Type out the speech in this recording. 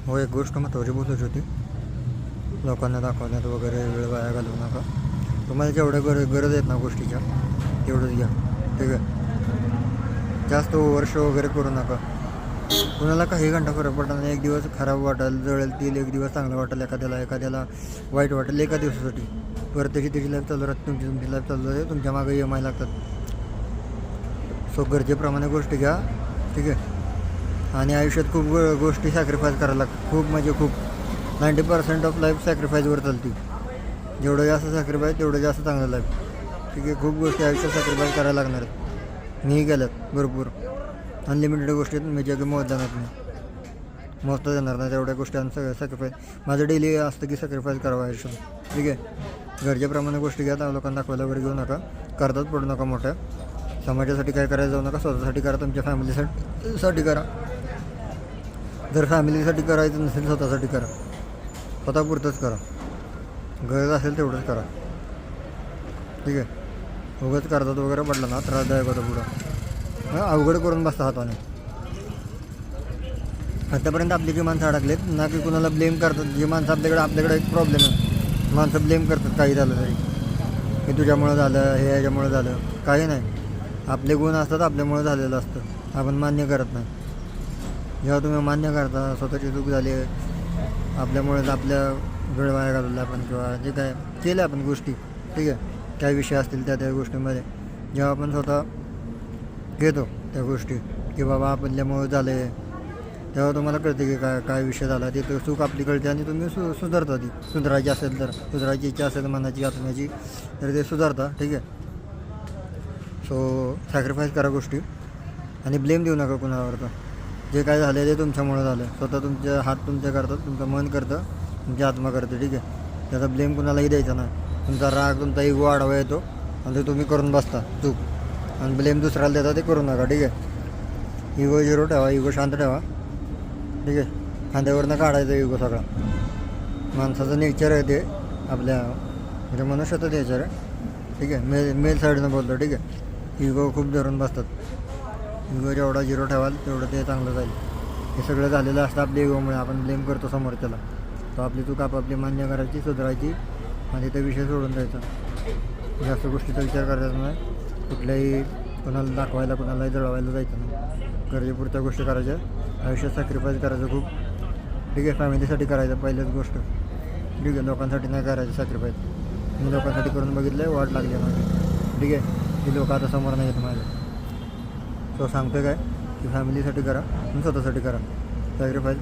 हो, एक गोष्ट महत्त्वाची बोलायची होती. लोकांना दाखवण्यात वगैरे वेळ वाया घालवू नका. तुम्हाला जेवढ्या गरज आहेत ना गोष्टीच्या तेवढंच घ्या, ठीक आहे. जास्त वर्ष वगैरे करू नका. कुणाला काही घंटा फरक पडणार नाही. एक दिवस खराब वाटेल, जळेल तेल, एक दिवस चांगलं वाटेल एखाद्याला वाईट वाटेल एका दिवसासाठी. परत त्याची लाईफ चालू राहते, तुमची लाईफ चालू राहते. तुमच्या मागे EMI लागतात. सो गरजेप्रमाणे गोष्टी घ्या, ठीक आहे. आणि आयुष्यात खूप गोष्टी सॅक्रिफाईस करायला लागतात, खूप म्हणजे खूप. 90% ऑफ लाईफ सॅक्रिफाईसवर चालते. जेवढं जास्त सॅक्रिफाईस तेवढं जास्त चांगलं लाईफ, ठीक आहे. खूप गोष्टी आयुष्यात सॅक्रिफाईस करायला लागणार आहेत. मीही केल्यात भरपूर. अनलिमिटेड गोष्टी आहेत, मी जग मोजता येणार नाही तेवढ्या गोष्टी. आणि सगळं सॅक्रिफाईस माझं डेली असतं की सॅक्रिफाईस करावं आयुष्यात, ठीक आहे. गरजेप्रमाणे गोष्टी घ्या. लोकांना दाखवायला वगैरे घेऊ नका. करतात पडू नका मोठ्या. समाजासाठी काय करायला जाऊ नका. स्वतःसाठी करा, तुमच्या फॅमिलीसाठी करा. जर फॅमिलीसाठी करायचं नसेल, स्वतःसाठी करा. स्वतःपुरतंच करा. गरज असेल तेवढंच करा, ठीक आहे. उगाच करतात वगैरे पडलं ना त्रासदायक होतं पुढं. अवघड करून बसता हाताने. आतापर्यंत आपली जी माणसं अडकलेत ना, की कुणाला ब्लेम करतात. जी माणसं आपल्याकडे एक प्रॉब्लेम आहे. माणसं ब्लेम करतात काही झालं तरी, की तुझ्यामुळं झालं, हे याच्यामुळं झालं. काही नाही. आपले गुण असतात, आपल्यामुळं झालेलं असतं. आपण मान्य करत नाही. जेव्हा तुम्ही मान्य करता स्वतःची चूक झाली, आपल्यामुळेच आपल्या वेळ वाया घालवला आपण, किंवा जे काय केलं आपण गोष्टी, ठीक आहे. काय विषय असतील त्या गोष्टींमध्ये जेव्हा आपण स्वतः घेतो त्या गोष्टी, की बाबा आपल्यामुळं झालं आहे, तेव्हा तुम्हाला कळते की काय विषय झाला. ते चूक आपली कळते आणि तुम्ही सुधारता. ती सुधारायची असेल तर, सुधारायची इच्छा असेल मनाची आत्म्याची, तर ते सुधारता, ठीक आहे. सो सॅक्रिफाईस करा गोष्टी आणि ब्लेम देऊ नका कुणावर. तर जे काय झालं ते तुमच्यामुळं झालं. स्वतः तुमचे हात तुमचे करतात, तुमचं मन करतं, तुमची आत्मा करते, ठीक आहे. त्याचा ब्लेम कुणालाही द्यायचा नाही. तुमचा राग, तुमचा इगो आडवा येतो आणि ते तुम्ही करून बसता चूक, आणि ब्लेम दुसऱ्याला देता. ते करू नका, ठीक आहे. इगो झिरो ठेवा, इगो शांत ठेवा, ठीक आहे. खांद्यावरनं काढायचं इगो सगळा. माणसाचं नेचर आहे ते, आपल्या म्हणजे मनुष्याचं नेचर आहे, ठीक आहे. मेल साईडनं बोलतो, ठीक आहे. इगो खूप धरून बसतात. इगो जेवढा झिरो ठेवाल तेवढं ते चांगलं जाईल. हे सगळं झालेलं असतं आपल्या इगोमुळे. आपण ब्लेम करतो समोरच्याला. तर आपली चूक आपापली मान्य करायची, सुधारायची आणि ते विषय सोडून द्यायचा. जास्त गोष्टीचा विचार करायचा नाही. कुठल्याही कोणाला दाखवायला, कोणालाही जळवायला जायचं नाही. गरजेपुरत्या गोष्टी करायच्या. आयुष्यात सॅक्रिफाईस करायचं खूप, ठीक आहे. फॅमिलीसाठी करायचं पहिलीच गोष्ट, ठीक आहे. लोकांसाठी नाही करायचं सॅक्रिफाईस. मी लोकांसाठी करून बघितलं आहे, वाट लागली माझी, ठीक आहे. ती लोक आता समोर नाही येत माझ्या. सो सांगतो काय, की फॅमिलीसाठी करा आणि स्वतःसाठी करा सॅक्रिफाईस.